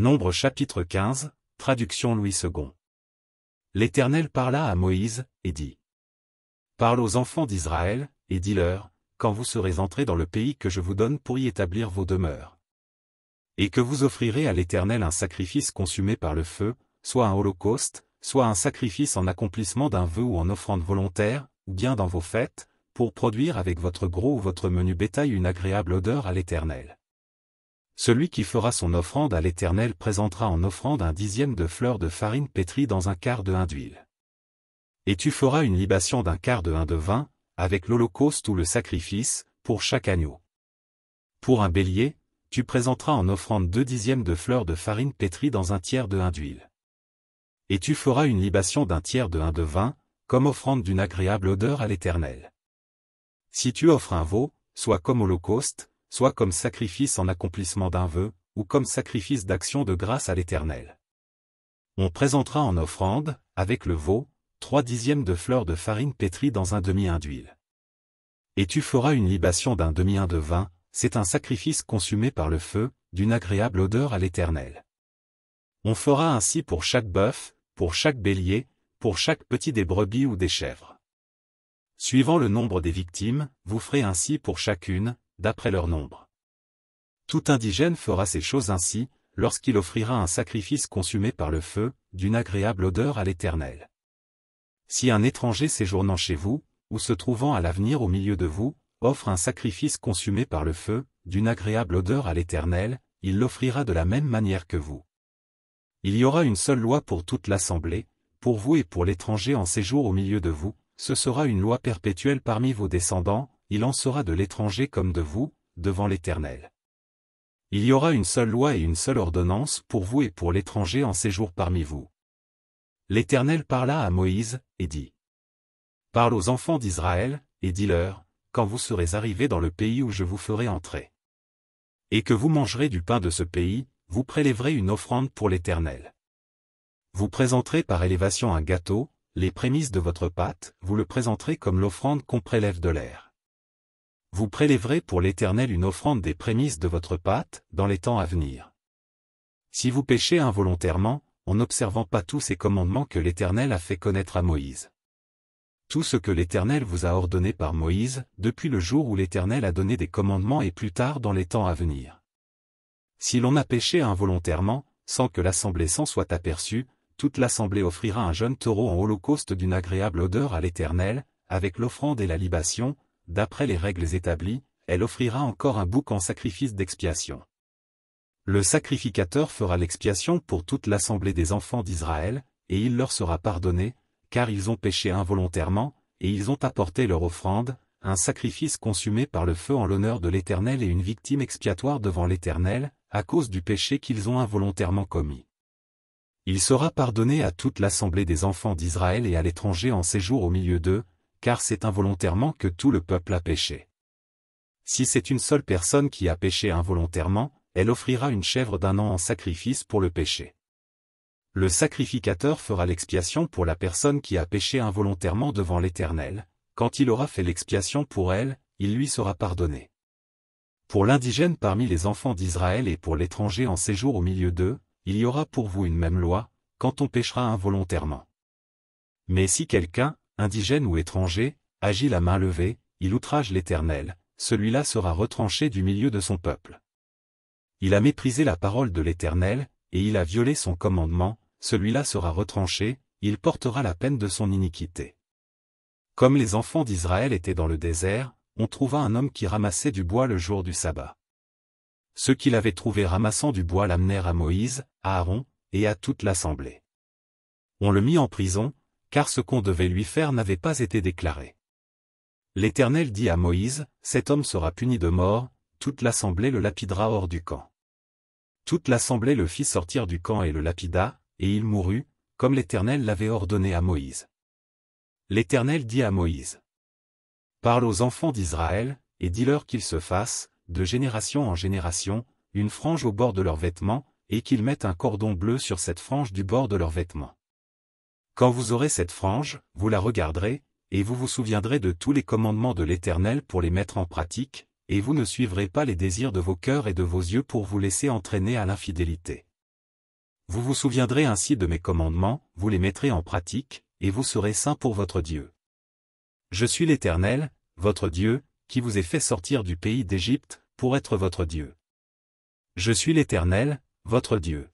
Nombre chapitre 15, traduction Louis II. L'Éternel parla à Moïse, et dit. Parle aux enfants d'Israël, et dis-leur, quand vous serez entrés dans le pays que je vous donne pour y établir vos demeures. Et que vous offrirez à l'Éternel un sacrifice consumé par le feu, soit un holocauste, soit un sacrifice en accomplissement d'un vœu ou en offrande volontaire, ou bien dans vos fêtes, pour produire avec votre gros ou votre menu bétail une agréable odeur à l'Éternel. Celui qui fera son offrande à l'Éternel présentera en offrande un dixième de fleur de farine pétrie dans un quart de hin d'huile. Et tu feras une libation d'un quart de hin de vin, avec l'holocauste ou le sacrifice, pour chaque agneau. Pour un bélier, tu présenteras en offrande 2 dixièmes de fleur de farine pétrie dans un tiers de hin d'huile. Et tu feras une libation d'un tiers de hin de vin, comme offrande d'une agréable odeur à l'Éternel. Si tu offres un veau, soit comme holocauste, soit comme sacrifice en accomplissement d'un vœu, ou comme sacrifice d'action de grâce à l'Éternel. On présentera en offrande, avec le veau, 3 dixièmes de fleur de farine pétrie dans un demi-hin d'huile. Et tu feras une libation d'un demi-hin de vin, c'est un sacrifice consumé par le feu, d'une agréable odeur à l'Éternel. On fera ainsi pour chaque bœuf, pour chaque bélier, pour chaque petit des brebis ou des chèvres. Suivant le nombre des victimes, vous ferez ainsi pour chacune, d'après leur nombre. Tout indigène fera ces choses ainsi, lorsqu'il offrira un sacrifice consumé par le feu, d'une agréable odeur à l'Éternel. Si un étranger séjournant chez vous, ou se trouvant à l'avenir au milieu de vous, offre un sacrifice consumé par le feu, d'une agréable odeur à l'Éternel, il l'offrira de la même manière que vous. Il y aura une seule loi pour toute l'assemblée, pour vous et pour l'étranger en séjour au milieu de vous, ce sera une loi perpétuelle parmi vos descendants, il en sera de l'étranger comme de vous, devant l'Éternel. Il y aura une seule loi et une seule ordonnance pour vous et pour l'étranger en séjour parmi vous. L'Éternel parla à Moïse, et dit. Parle aux enfants d'Israël, et dis-leur, quand vous serez arrivés dans le pays où je vous ferai entrer. Et que vous mangerez du pain de ce pays, vous prélèverez une offrande pour l'Éternel. Vous présenterez par élévation un gâteau, les prémices de votre pâte, vous le présenterez comme l'offrande qu'on prélève de l'air. Vous prélèverez pour l'Éternel une offrande des prémices de votre pâte, dans les temps à venir. Si vous péchez involontairement, en n'observant pas tous ces commandements que l'Éternel a fait connaître à Moïse. Tout ce que l'Éternel vous a ordonné par Moïse, depuis le jour où l'Éternel a donné des commandements et plus tard dans les temps à venir. Si l'on a péché involontairement, sans que l'assemblée s'en soit aperçue, toute l'assemblée offrira un jeune taureau en holocauste d'une agréable odeur à l'Éternel, avec l'offrande et la libation, d'après les règles établies, elle offrira encore un bouc en sacrifice d'expiation. Le sacrificateur fera l'expiation pour toute l'assemblée des enfants d'Israël, et il leur sera pardonné, car ils ont péché involontairement, et ils ont apporté leur offrande, un sacrifice consumé par le feu en l'honneur de l'Éternel et une victime expiatoire devant l'Éternel, à cause du péché qu'ils ont involontairement commis. Il sera pardonné à toute l'assemblée des enfants d'Israël et à l'étranger en séjour au milieu d'eux, car c'est involontairement que tout le peuple a péché. Si c'est une seule personne qui a péché involontairement, elle offrira une chèvre d'1 an en sacrifice pour le péché. Le sacrificateur fera l'expiation pour la personne qui a péché involontairement devant l'Éternel, quand il aura fait l'expiation pour elle, il lui sera pardonné. Pour l'indigène parmi les enfants d'Israël et pour l'étranger en séjour au milieu d'eux, il y aura pour vous une même loi, quand on péchera involontairement. Mais si quelqu'un, indigène ou étranger, agit la main levée, il outrage l'Éternel, celui-là sera retranché du milieu de son peuple. Il a méprisé la parole de l'Éternel, et il a violé son commandement, celui-là sera retranché, il portera la peine de son iniquité. Comme les enfants d'Israël étaient dans le désert, on trouva un homme qui ramassait du bois le jour du sabbat. Ceux qui l'avaient trouvé ramassant du bois l'amenèrent à Moïse, à Aaron, et à toute l'assemblée. On le mit en prison, car ce qu'on devait lui faire n'avait pas été déclaré. L'Éternel dit à Moïse, cet homme sera puni de mort, toute l'assemblée le lapidera hors du camp. Toute l'assemblée le fit sortir du camp et le lapida, et il mourut, comme l'Éternel l'avait ordonné à Moïse. L'Éternel dit à Moïse. Parle aux enfants d'Israël, et dis-leur qu'ils se fassent, de génération en génération, une frange au bord de leurs vêtements, et qu'ils mettent un cordon bleu sur cette frange du bord de leurs vêtements. Quand vous aurez cette frange, vous la regarderez, et vous vous souviendrez de tous les commandements de l'Éternel pour les mettre en pratique, et vous ne suivrez pas les désirs de vos cœurs et de vos yeux pour vous laisser entraîner à l'infidélité. Vous vous souviendrez ainsi de mes commandements, vous les mettrez en pratique, et vous serez saints pour votre Dieu. Je suis l'Éternel, votre Dieu, qui vous ai fait sortir du pays d'Égypte, pour être votre Dieu. Je suis l'Éternel, votre Dieu.